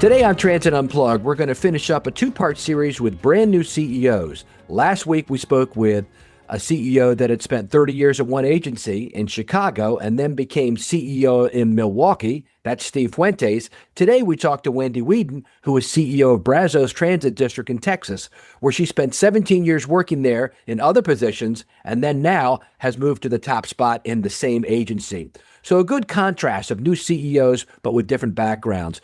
Today on Transit Unplugged, we're going to finish up a two-part series with brand new CEOs. Last week, we spoke with a CEO that had spent 30 years at one agency in Chicago and then became CEO in Milwaukee. That's Steve Fuentes. Today, we talked to Wendy Weedon, who is CEO of Brazos Transit District in Texas, where she spent 17 years working there in other positions and then now has moved to the top spot in the same agency. So a good contrast of new CEOs, but with different backgrounds.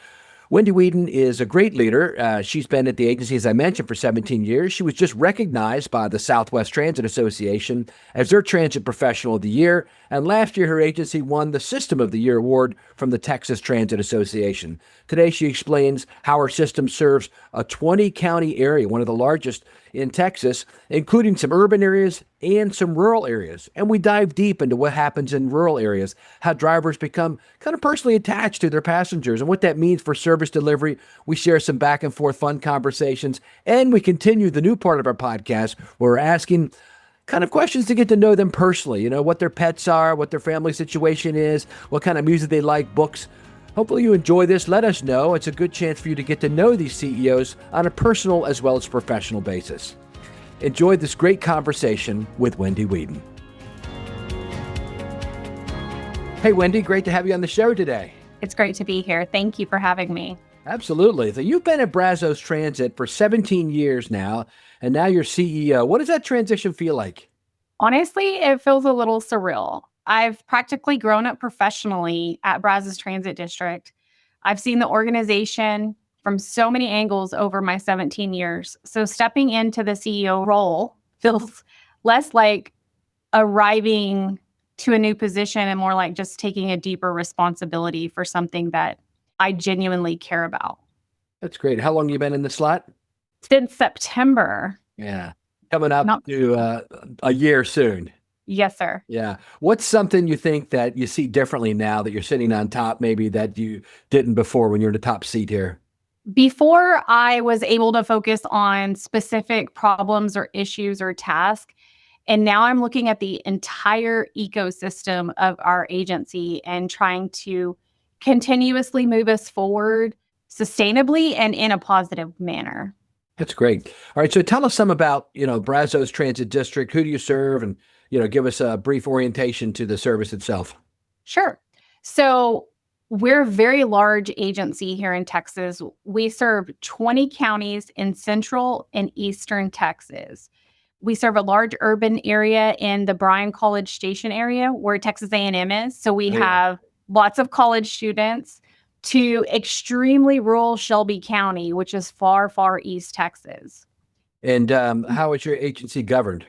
Wendy Weedon is a great leader. She's been at the agency, as I mentioned, for 17 years. She was just recognized by the Southwest Transit Association as their Transit Professional of the Year. And last year, her agency won the System of the Year award from the Texas Transit Association. Today, she explains how her system serves a 20-county area, one of the largest in Texas, including some urban areas and some rural areas. And we dive deep into what happens in rural areas, how drivers become kind of personally attached to their passengers and what that means for service delivery. We share some back and forth fun conversations, and we continue the new part of our podcast where we're asking kind of questions to get to know them personally, what their pets are, what their family situation is, what kind of music they like, books. Hopefully you enjoy this. Let us know. It's a good chance for you to get to know these CEOs on a personal as well as professional basis. Enjoy this great conversation with Wendy Weedon. Hey, Wendy, great to have you on the show today. It's great to be here. Thank you for having me. Absolutely. So you've been at Brazos Transit for 17 years now, and now you're CEO. What does that transition feel like? Honestly, it feels a little surreal. I've practically grown up professionally at Brazos Transit District. I've seen the organization from so many angles over my 17 years. So stepping into the CEO role feels less like arriving to a new position and more like just taking a deeper responsibility for something that I genuinely care about. That's great. How long have you been in the slot? Since September. Yeah. Coming up to a year soon. Yes, sir. Yeah. What's something you think that you see differently now that you're sitting on top, maybe that you didn't before when you're in the top seat here? Before I was able to focus on specific problems or issues or tasks, and now I'm looking at the entire ecosystem of our agency and trying to continuously move us forward sustainably and in a positive manner. That's great. All right. So tell us some about, Brazos Transit District. Who do you serve? And, give us a brief orientation to the service itself. Sure. So we're a very large agency here in Texas. We serve 20 counties in central and eastern Texas. We serve a large urban area in the Bryan College Station area where Texas A&M is. So we have lots of college students to extremely rural Shelby County, which is far, far east Texas. And how is your agency governed?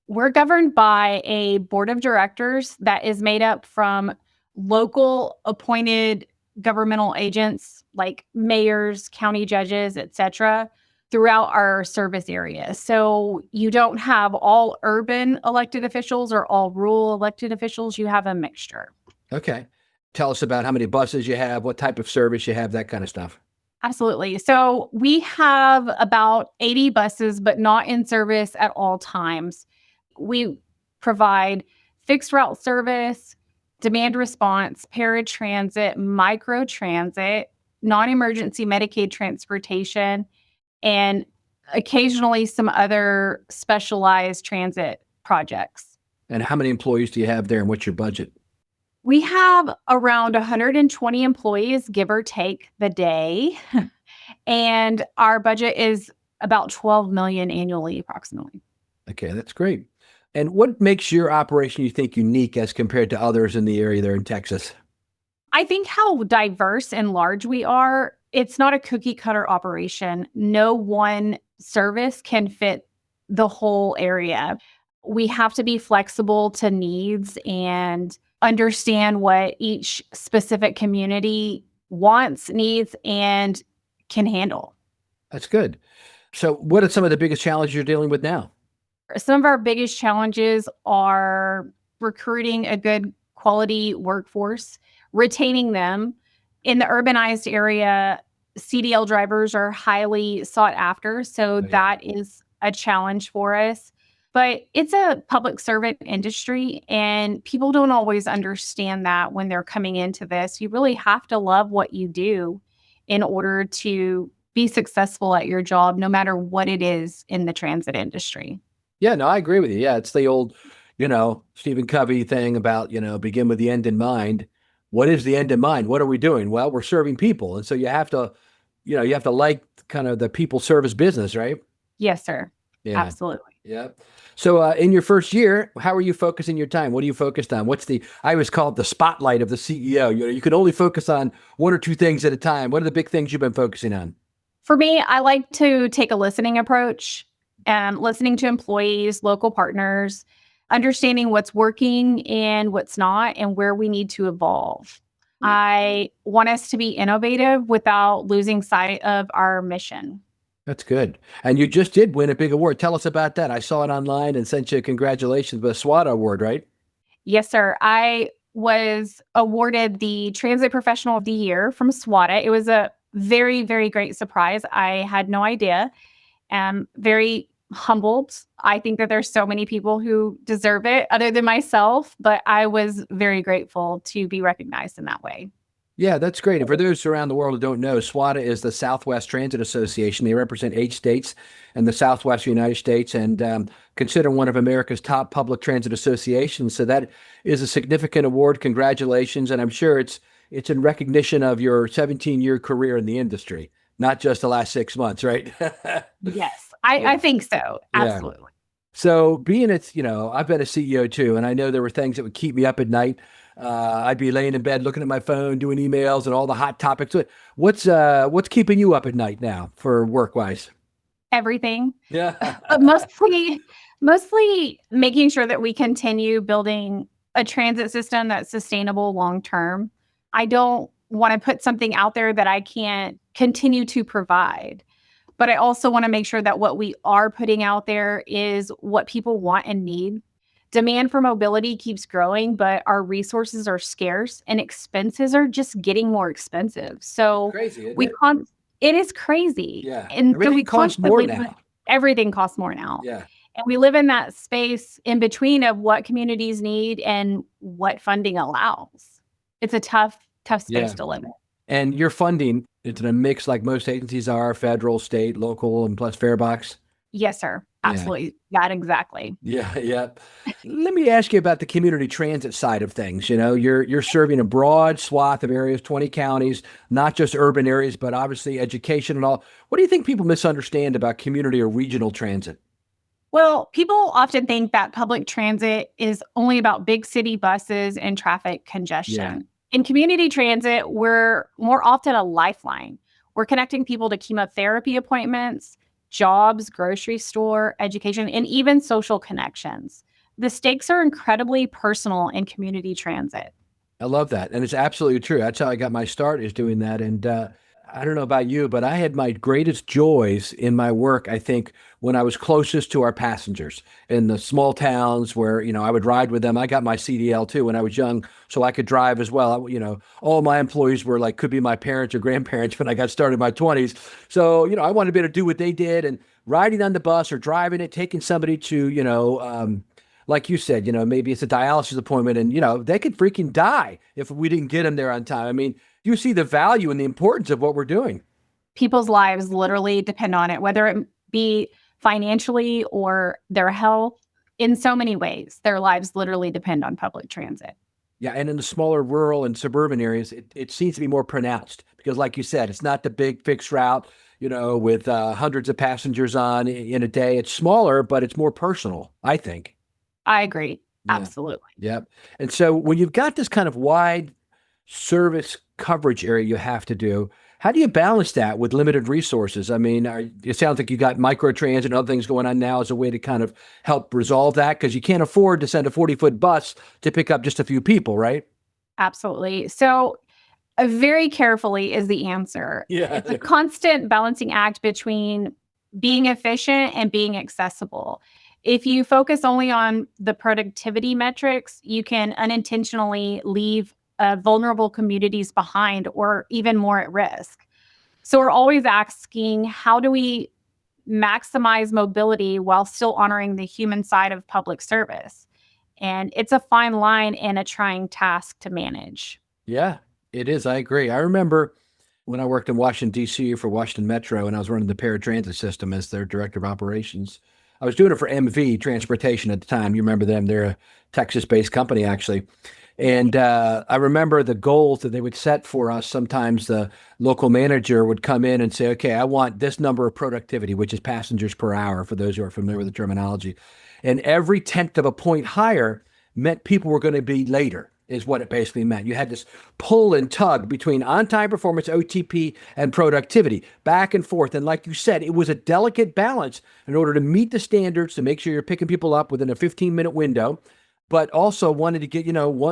We're governed by a board of directors that is made up from local appointed governmental agents like mayors, county judges, etc., throughout our service area. So you don't have all urban elected officials or all rural elected officials. You have a mixture. Okay. Tell us about how many buses you have, what type of service you have, that kind of stuff. Absolutely. So we have about 80 buses, but not in service at all times. We provide fixed route service, demand response, paratransit, microtransit, non-emergency Medicaid transportation, and occasionally some other specialized transit projects. And how many employees do you have there and what's your budget? We have around 120 employees, give or take the day. And our budget is about $12 million annually, approximately. Okay, that's great. And what makes your operation, you think, unique as compared to others in the area there in Texas? I think how diverse and large we are. It's not a cookie cutter operation. No one service can fit the whole area. We have to be flexible to needs and understand what each specific community wants, needs, and can handle. That's good. So what are some of the biggest challenges you're dealing with now? Some of our biggest challenges are recruiting a good quality workforce, retaining them. In the urbanized area, CDL drivers are highly sought after, so that is a challenge for us. But it's a public servant industry, and people don't always understand that when they're coming into this. You really have to love what you do in order to be successful at your job, no matter what it is in the transit industry. Yeah, no, I agree with you. Yeah, it's the old, Stephen Covey thing about, begin with the end in mind. What is the end in mind? What are we doing? Well, we're serving people. And so you have to like kind of the people service business, right? Yes, sir. Yeah. Absolutely. Yeah. So in your first year, how are you focusing your time? What are you focused on? I always call it the spotlight of the CEO. You can only focus on one or two things at a time. What are the big things you've been focusing on? For me, I like to take a listening approach and listening to employees, local partners, understanding what's working and what's not, and where we need to evolve. I want us to be innovative without losing sight of our mission. That's good. And you just did win a big award. Tell us about that. I saw it online and sent you congratulations with a SWAT award, right? Yes, sir. I was awarded the Transit Professional of the Year from SWATA. It was a very, very great surprise. I had no idea. Am very humbled. I think that there's so many people who deserve it other than myself, but I was very grateful to be recognized in that way. Yeah, that's great. And for those around the world who don't know, SWATA is the Southwest Transit Association. They represent 8 states in the Southwest United States and consider one of America's top public transit associations. So that is a significant award. Congratulations. And I'm sure it's in recognition of your 17-year career in the industry, not just the last 6 months, right? Yes, Yeah. I think so. Yeah. Absolutely. So I've been a CEO too, and I know there were things that would keep me up at night. I'd be laying in bed looking at my phone, doing emails and all the hot topics. What's keeping you up at night now for work wise? Everything, Yeah. but mostly making sure that we continue building a transit system that's sustainable long term. I don't want to put something out there that I can't continue to provide. But I also want to make sure that what we are putting out there is what people want and need. Demand for mobility keeps growing, but our resources are scarce and expenses are just getting more expensive. So Crazy, isn't we it? con it is crazy. Yeah. And so Everything we costs more constantly now. everything costs more now. Yeah. And we live in that space in between of what communities need and what funding allows. It's a tough space Yeah. to live in. And your funding, it's in a mix like most agencies are, federal, state, local, and plus fare box. Yes, sir. Yeah. Absolutely. That exactly. Yeah, yeah. Let me ask you about the community transit side of things. You're serving a broad swath of areas, 20 counties, not just urban areas, but obviously education and all. What do you think people misunderstand about community or regional transit? Well, people often think that public transit is only about big city buses and traffic Yeah. congestion. In community transit, we're more often a lifeline. We're connecting people to chemotherapy appointments, jobs, grocery store, education, and even social connections. The stakes are incredibly personal in community transit. I love that. And it's absolutely true. That's how I got my start is doing that. And I don't know about you, but I had my greatest joys in my work, I think, when I was closest to our passengers in the small towns where, I would ride with them. I got my CDL too when I was young, so I could drive as well. All my employees were like, could be my parents or grandparents when I got started in my 20s. So, I wanted to be able to do what they did and riding on the bus or driving it, taking somebody to, like you said, maybe it's a dialysis appointment and, they could freaking die if we didn't get them there on time. I mean, you see the value and the importance of what we're doing. People's lives literally depend on it, whether it be financially or their health. In so many ways, their lives literally depend on public transit. Yeah. And in the smaller rural and suburban areas, it seems to be more pronounced because, like you said, it's not the big fixed route, with hundreds of passengers on in a day. It's smaller, but it's more personal, I think. I agree. Yeah. Absolutely. Yep. And so when you've got this kind of wide service coverage area you have to do, how do you balance that with limited resources? I mean, it sounds like you got microtransit and other things going on now as a way to kind of help resolve that because you can't afford to send a 40-foot bus to pick up just a few people, right? Absolutely. So, very carefully is the answer. Yeah. It's a constant balancing act between being efficient and being accessible. If you focus only on the productivity metrics, you can unintentionally leave vulnerable communities behind or even more at risk. So, we're always asking, how do we maximize mobility while still honoring the human side of public service? And it's a fine line and a trying task to manage. Yeah, it is. I agree. I remember when I worked in Washington, D.C. for Washington Metro, and I was running the paratransit system as their director of operations. I was doing it for MV Transportation at the time. You remember them? They're a Texas-based company, actually. And I remember the goals that they would set for us. Sometimes the local manager would come in and say, okay, I want this number of productivity, which is passengers per hour, for those who are familiar with the terminology. And every tenth of a point higher meant people were going to be later, is what it basically meant. You had this pull and tug between on-time performance, OTP, and productivity, back and forth. And like you said, it was a delicate balance in order to meet the standards, to make sure you're picking people up within a 15-minute window, but also wanted to get,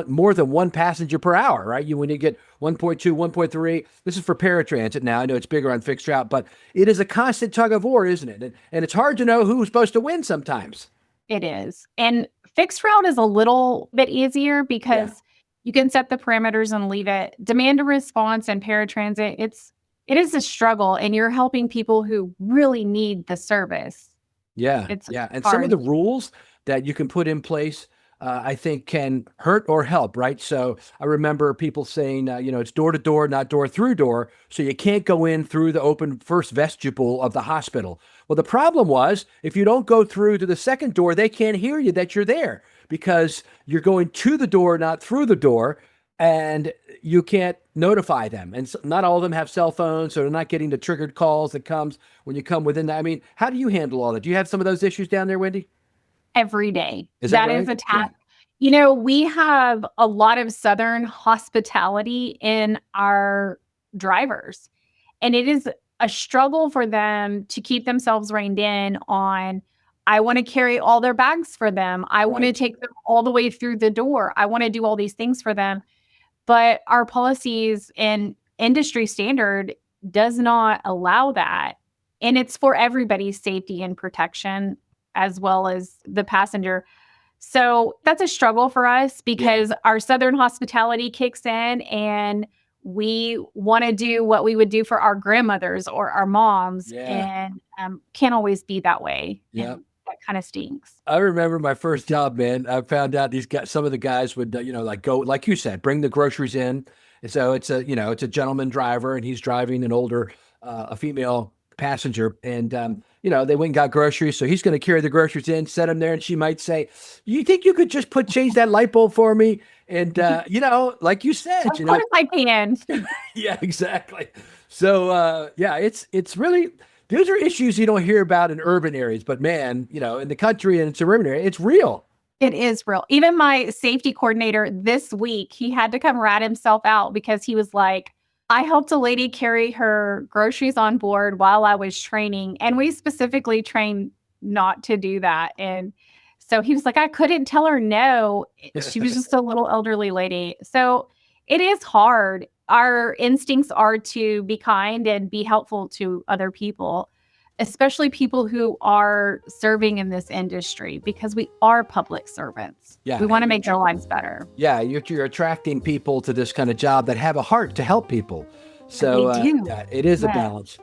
more than one passenger per hour, right? When you get 1.2, 1.3, this is for paratransit now. I know it's bigger on fixed route, but it is a constant tug of war, isn't it? And it's hard to know who's supposed to win sometimes. It is. And fixed route is a little bit easier because you can set the parameters and leave it. Demand and response and paratransit, it is a struggle, and you're helping people who really need the service. Yeah. It's And hard. some of the rules that you can put in place, I think can hurt or help, right? So I remember people saying, it's door to door, not door through door. So you can't go in through the open first vestibule of the hospital. Well, the problem was if you don't go through to the second door, they can't hear you that you're there because you're going to the door, not through the door, and you can't notify them. And so not all of them have cell phones, so they're not getting the triggered calls that comes when you come within that. I mean, how do you handle all that? Do you have some of those issues down there, Wendy? Every day. Is that That is right? a task. We have a lot of Southern hospitality in our drivers, and it is a struggle for them to keep themselves reined in on, I want to carry all their bags for them. I want to take them all the way through the door. I want to do all these things for them. But our policies and industry standard does not allow that. And it's for everybody's safety and protection, as well as the passenger. So that's a struggle for us because our Southern hospitality kicks in and we want to do what we would do for our grandmothers or our moms, and can't always be that way. Yeah. And that kind of stinks. I remember my first job, man. I found out these guys, some of the guys would, go, like you said, bring the groceries in. And so it's a gentleman driver, and he's driving an older, a female passenger. And, they went and got groceries. So he's going to carry the groceries in, set them there. And she might say, you think you could just change that light bulb for me? And, like you said, Of course I can. Yeah, exactly. So, it's really, those are issues you don't hear about in urban areas, but man, in the country and suburban area, it's real. It is real. Even my safety coordinator this week, he had to come rat himself out because he was like, I helped a lady carry her groceries on board while I was training. And we specifically trained not to do that. And so he was like, I couldn't tell her no. She was just a little elderly lady. So it is hard. Our instincts are to be kind and be helpful to other people, especially people who are serving in this industry, because we are public servants. Yeah. We want to make their lives better. Yeah, you're attracting people to this kind of job that have a heart to help people. So They do. it is a balance.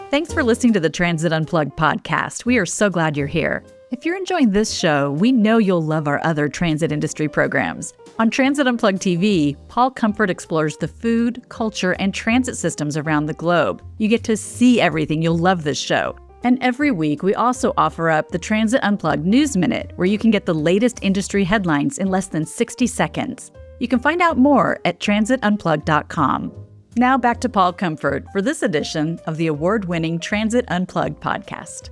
Thanks for listening to the Transit Unplugged podcast. We are so glad you're here. If you're enjoying this show, we know you'll love our other transit industry programs. On Transit Unplugged TV, Paul Comfort explores the food, culture, and transit systems around the globe. You get to see everything. You'll love this show. And every week, we also offer up the Transit Unplugged News Minute, where you can get the latest industry headlines in less than 60 seconds. You can find out more at transitunplugged.com. Now back to Paul Comfort for this edition of the award-winning Transit Unplugged podcast.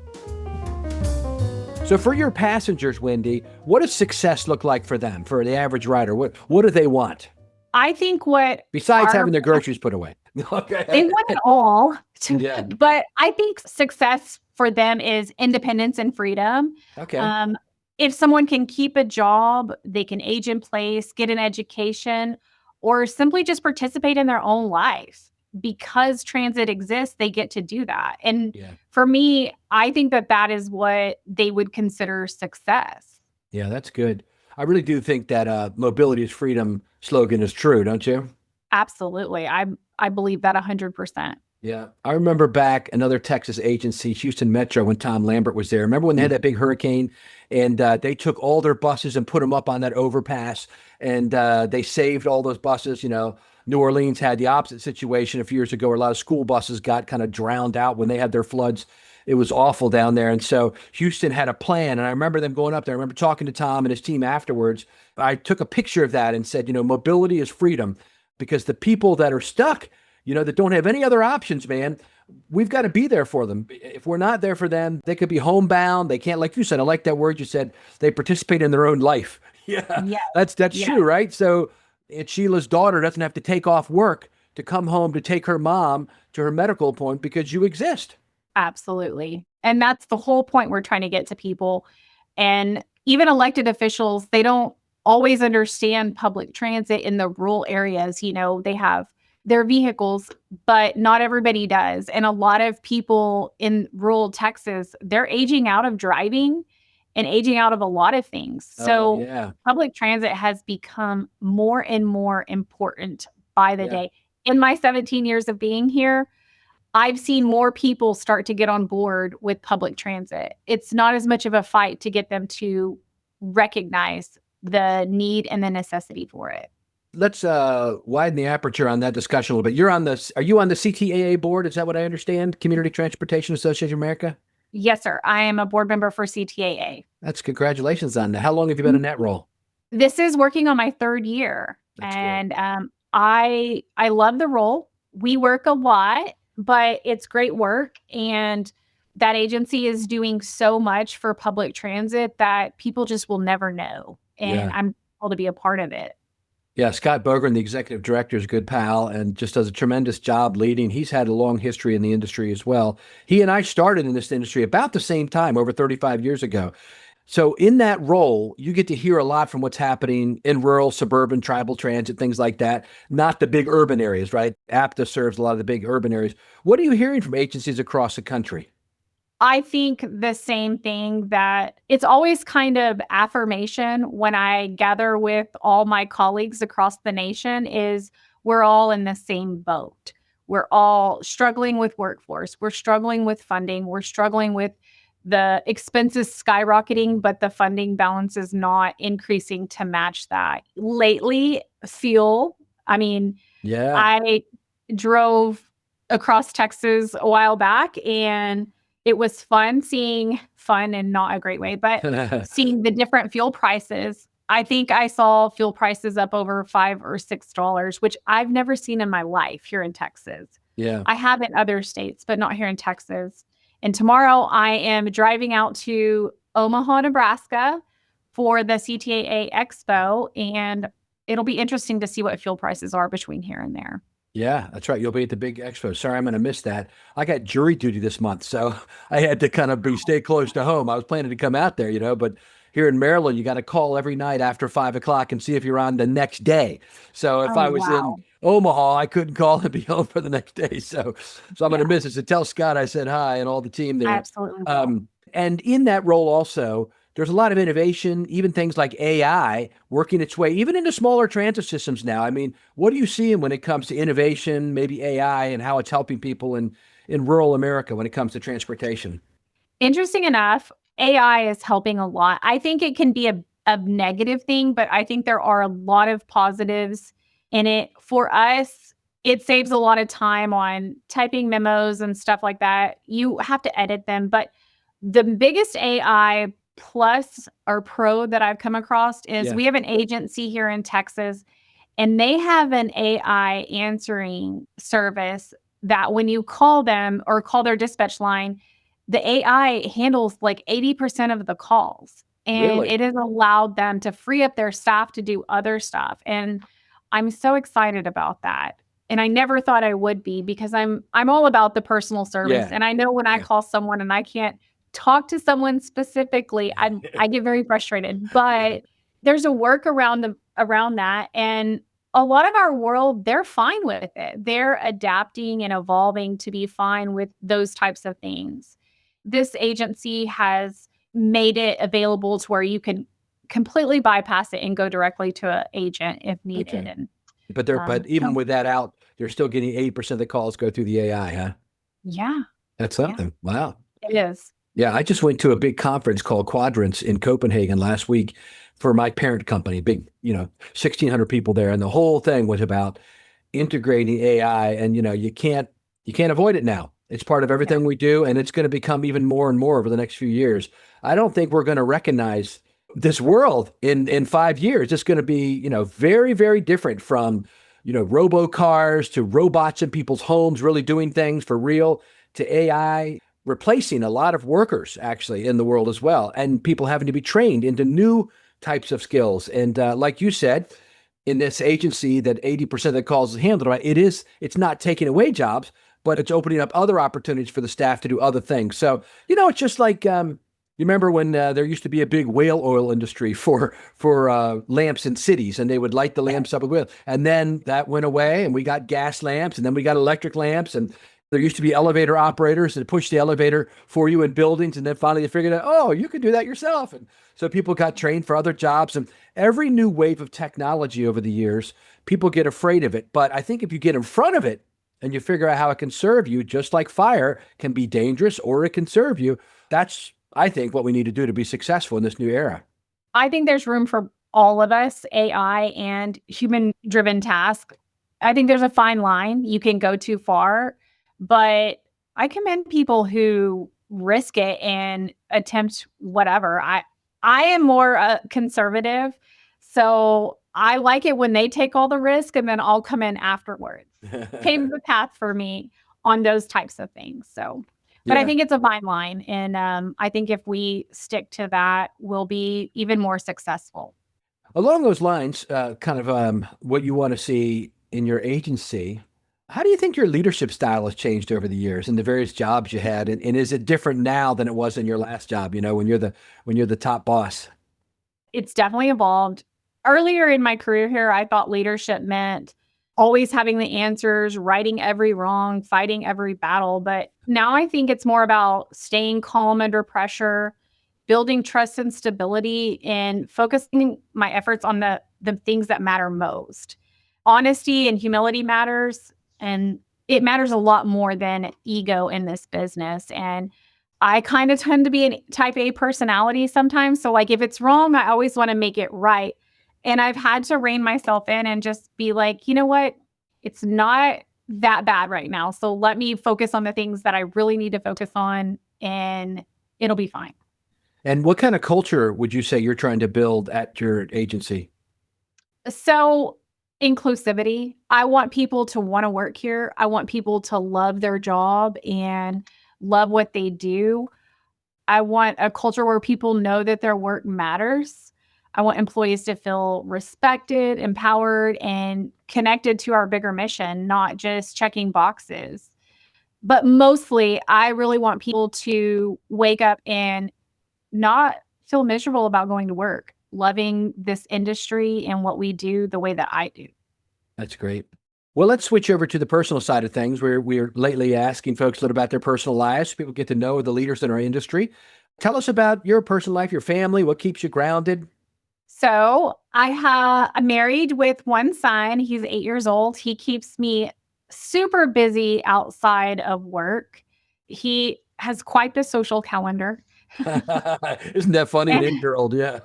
So for your passengers, Wendy, what does success look like for them, for the average rider? What do they want? I think Besides having their groceries put away. Okay. They want it all. Yeah. But I think success for them is independence and freedom. Okay. If someone can keep a job, they can age in place, get an education, or simply just participate in their own life. Because transit exists, they get to do that. And for me, I think that is what they would consider success. Yeah, that's good. I really do think that mobility is freedom slogan is true, don't you? Absolutely. I believe that 100%. Yeah. I remember back another Texas agency, Houston Metro, when Tom Lambert was there. Remember when they had that big hurricane and they took all their buses and put them up on that overpass and they saved all those buses, New Orleans had the opposite situation a few years ago where a lot of school buses got kind of drowned out when they had their floods. It was awful down there. And so Houston had a plan. And I remember them going up there. I remember talking to Tom and his team afterwards. I took a picture of that and said, mobility is freedom, because the people that are stuck, that don't have any other options, man, we've got to be there for them. If we're not there for them, they could be homebound. They can't, like you said, I like that word you said, they participate in their own life. Yeah, Yeah. that's Yeah. true, right? So Sheila's daughter doesn't have to take off work to come home to take her mom to her medical appointment because you exist. Absolutely. And that's the whole point we're trying to get to people. And even elected officials, they don't always understand public transit in the rural areas. They have their vehicles, but not everybody does. And a lot of people in rural Texas, they're aging out of driving and aging out of a lot of things. So Yeah. public transit has become more and more important by the Yeah. day. In my 17 years of being here, I've seen more people start to get on board with public transit. It's not as much of a fight to get them to recognize the need and the necessity for it. Let's widen the aperture on that discussion a little bit. Are you on the CTAA board? Is that what I understand? Community Transportation Association of America? Yes, sir. I am a board member for CTAA. That's congratulations on that. How long have you been in that role? This is working on my third year. That's and I love the role. We work a lot, but it's great work. And that agency is doing so much for public transit that people just will never know. And Yeah. I'm able to be a part of it. Yeah, Scott Bogren, the executive director, is a good pal and just does a tremendous job leading. He's had a long history in the industry as well. He and I started in this industry about the same time, over 35 years ago. So in that role, you get to hear a lot from what's happening in rural, suburban, tribal transit, things like that, not the big urban areas, right? APTA serves a lot of the big urban areas. What are you hearing from agencies across the country? I think the same thing, that it's always kind of affirmation when I gather with all my colleagues across the nation is we're all in the same boat. We're all struggling with workforce. We're struggling with funding. We're struggling with the expenses skyrocketing, but the funding balance is not increasing to match that. Lately, fuel, Yeah. I drove across Texas a while back, and it was fun in not a great way, but seeing the different fuel prices. I think I saw fuel prices up over $5 or $6, which I've never seen in my life here in Texas. Yeah. I have in other states, but not here in Texas. And tomorrow I am driving out to Omaha, Nebraska for the CTAA Expo, and it'll be interesting to see what fuel prices are between here and there. Yeah, that's right. You'll be at the big expo. Sorry, I'm going to miss that. I got jury duty this month, so I had to kind of stay close to home. I was planning to come out there, but here in Maryland, you got to call every night after 5 o'clock and see if you're on the next day. So if I was in Omaha, I couldn't call and be home for the next day. So I'm going to miss it. So tell Scott I said hi and all the team there. Absolutely. Will. And in that role also, there's a lot of innovation, even things like AI working its way even into smaller transit systems now. What are you seeing when it comes to innovation, maybe AI, and how it's helping people in rural America when it comes to transportation? Interesting enough, AI is helping a lot. I think it can be a negative thing, but I think there are a lot of positives in it. For us, it saves a lot of time on typing memos and stuff like that. You have to edit them, but the biggest AI plus or pro that I've come across is we have an agency here in Texas, and they have an AI answering service that when you call them or call their dispatch line, the AI handles like 80% of the calls. And Really? it has allowed them to free up their staff to do other stuff. And I'm so excited about that. And I never thought I would be, because I'm all about the personal service. Yeah. And I know when I call someone and I can't talk to someone specifically, I get very frustrated. But there's a work around that. And a lot of our world, they're fine with it. They're adapting and evolving to be fine with those types of things. This agency has made it available to where you can completely bypass it and go directly to an agent if needed. Okay. But even with that out, they're still getting 80% of the calls go through the AI, huh? Yeah. That's something. Yeah. Wow. It is. Yeah, I just went to a big conference called Quadrants in Copenhagen last week for my parent company, big, 1,600 people there. And the whole thing was about integrating AI, and you can't avoid it now. It's part of Yeah. everything we do, and it's going to become even more and more over the next few years. I don't think we're going to recognize this world in 5 years. It's going to be, very, very different from, robo cars to robots in people's homes really doing things for real to AI replacing a lot of workers actually in the world as well, and people having to be trained into new types of skills. And like you said, in this agency that 80% of the calls is handled by, it's not taking away jobs, but it's opening up other opportunities for the staff to do other things. So, it's just like you remember when there used to be a big whale oil industry for lamps in cities, and they would light the lamps up with whale, and then that went away, and we got gas lamps, and then we got electric lamps, and there used to be elevator operators that pushed the elevator for you in buildings, and then finally they figured out, oh, you could do that yourself, and so people got trained for other jobs. And every new wave of technology over the years, people get afraid of it. But I think if you get in front of it and you figure out how it can serve you, just like fire can be dangerous or it can serve you, that's, I think, what we need to do to be successful in this new era. I think there's room for all of us, AI and human-driven tasks. I think there's a fine line. You can go too far, but I commend people who risk it and attempt whatever. I am more conservative, so I like it when they take all the risk and then I'll come in afterwards. Pave the path for me on those types of things. So, but I Yeah. think it's a fine line, and I think if we stick to that, we'll be even more successful. Along those lines, kind of what you want to see in your agency, how do you think your leadership style has changed over the years in the various jobs you had? And is it different now than it was in your last job, when you're the top boss? It's definitely evolved. Earlier in my career here, I thought leadership meant always having the answers, righting every wrong, fighting every battle. But now I think it's more about staying calm under pressure, building trust and stability, and focusing my efforts on the things that matter most. Honesty and humility matters, and it matters a lot more than ego in this business. And I kind of tend to be a type A personality sometimes. So, like, if it's wrong, I always want to make it right. And I've had to rein myself in and just be like, you know what? It's not that bad right now. So let me focus on the things that I really need to focus on, and it'll be fine. And what kind of culture would you say you're trying to build at your agency? So, inclusivity. I want people to want to work here. I want people to love their job and love what they do. I want a culture where people know that their work matters. I want employees to feel respected, empowered, and connected to our bigger mission, not just checking boxes. But mostly, I really want people to wake up and not feel miserable about going to work, loving this industry and what we do the way that I do. That's great. Well, let's switch over to the personal side of things, where we're lately asking folks a little about their personal lives so people get to know the leaders in our industry. Tell us about your personal life, your family, what keeps you grounded. So I'm married with one son. He's 8 years old. He keeps me super busy outside of work. He has quite the social calendar. Isn't that funny? An And 8-year old, yeah.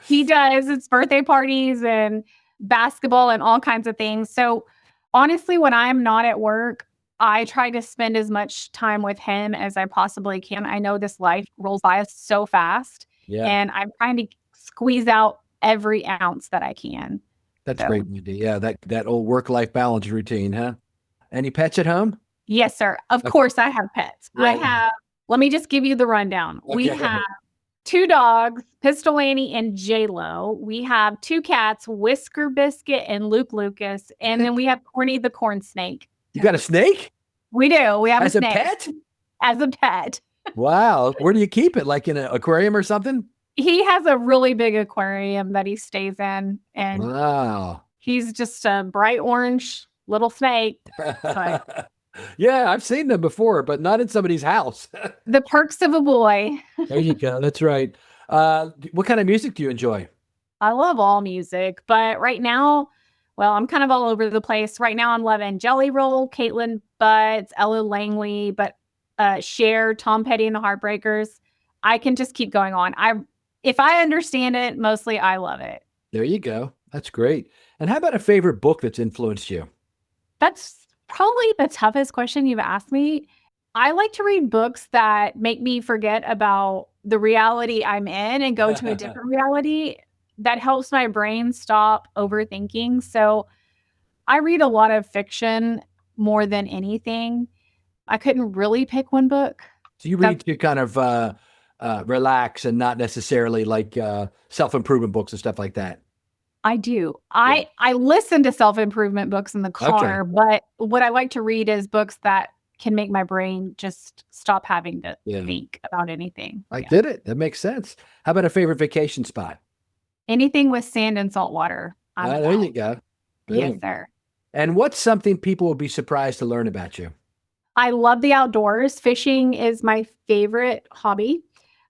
he does. It's birthday parties and basketball and all kinds of things. So honestly, when I'm not at work, I try to spend as much time with him as I possibly can. I know this life rolls by us so fast, Yeah, and I'm trying to squeeze out every ounce that I can. that's So, great, Wendy. Yeah, that old work-life balance routine, huh? Any pets at home? yes, sir. Of Okay. course, I have pets. Yeah. Let me just give you the rundown. We Okay. have two dogs, Pistol Annie and J-Lo. We have two cats, Whisker Biscuit and Luke Lucas. And then we have Corny the corn snake. You got a snake We do. We have a as a snake pet? as a pet. Wow. Where do you keep it? Like in an aquarium or something? He has a really big aquarium that he stays in, and Wow. he's just a bright orange little snake. So Yeah, I've seen them before, but not in somebody's house. the perks of a boy. There you go. That's right. What kind of music do you enjoy? I love all music, but right now, well, I'm kind of all over the place. Right now, I'm loving Jelly Roll, Caitlin Butts, Ella Langley, but Cher, Tom Petty and the Heartbreakers. I can just keep going on. If I understand it, mostly I love it. There you go. That's great. And how about a favorite book that's influenced you? That's probably the toughest question you've asked me. I like to read books that make me forget about the reality I'm in and go to a different reality. That helps my brain stop overthinking. So I read a lot of fiction more than anything. I couldn't really pick one book. So you That's read to kind of relax and not necessarily like self-improvement books and stuff like that. I do. Yeah. I listen to self-improvement books in the Okay. car, but what I like to read is books that can make my brain just stop having to Yeah. think about anything. I Yeah. get it. That makes sense. How about a favorite vacation spot? Anything with sand and salt water, I'm There you about. go. Yes, Boom. sir. And what's something people will be surprised to learn about you? I love the outdoors. Fishing is my favorite hobby.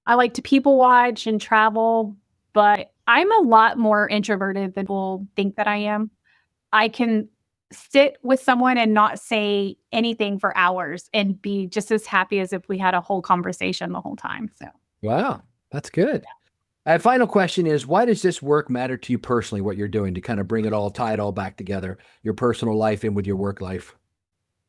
I like to people watch and travel, but I'm a lot more introverted than people think that I am. I can sit with someone and not say anything for hours and be just as happy as if we had a whole conversation the whole time. So, Wow, that's good. Final question is, why does this work matter to you personally, what you're doing to kind of tie it all back together, your personal life in with your work life?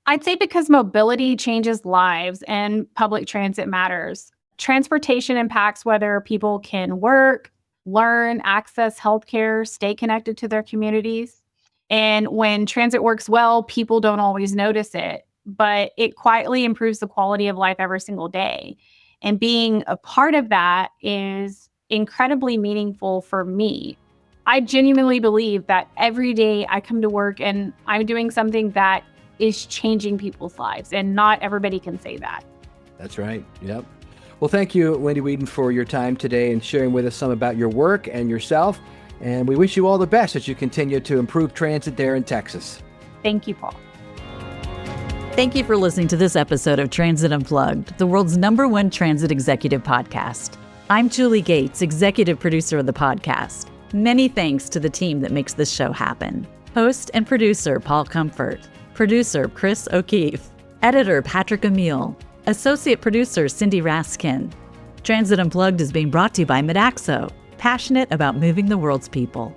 I'd say because mobility changes lives and public transit matters. Transportation impacts whether people can work, learn, access healthcare, stay connected to their communities. And when transit works well, people don't always notice it, but it quietly improves the quality of life every single day. And being a part of that is incredibly meaningful for me. I genuinely believe that every day I come to work and I'm doing something that is changing people's lives, and not everybody can say that. That's right. Yep. Well, thank you, Wendy Weedon, for your time today and sharing with us some about your work and yourself. And we wish you all the best as you continue to improve transit there in Texas. Thank you, Paul. Thank you for listening to this episode of Transit Unplugged, the world's #1 transit executive podcast. I'm Julie Gates, executive producer of the podcast. Many thanks to the team that makes this show happen. Host and producer Paul Comfort, producer Chris O'Keefe, editor Patrick Emile, associate producer Cindy Raskin. Transit Unplugged is being brought to you by Modaxo, passionate about moving the world's people.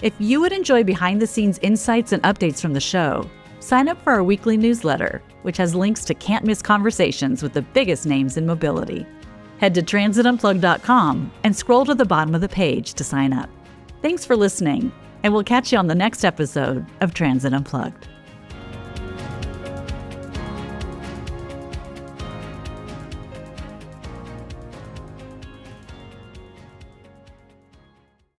If you would enjoy behind-the-scenes insights and updates from the show, sign up for our weekly newsletter, which has links to can't-miss conversations with the biggest names in mobility. Head to transitunplugged.com and scroll to the bottom of the page to sign up. Thanks for listening, and we'll catch you on the next episode of Transit Unplugged.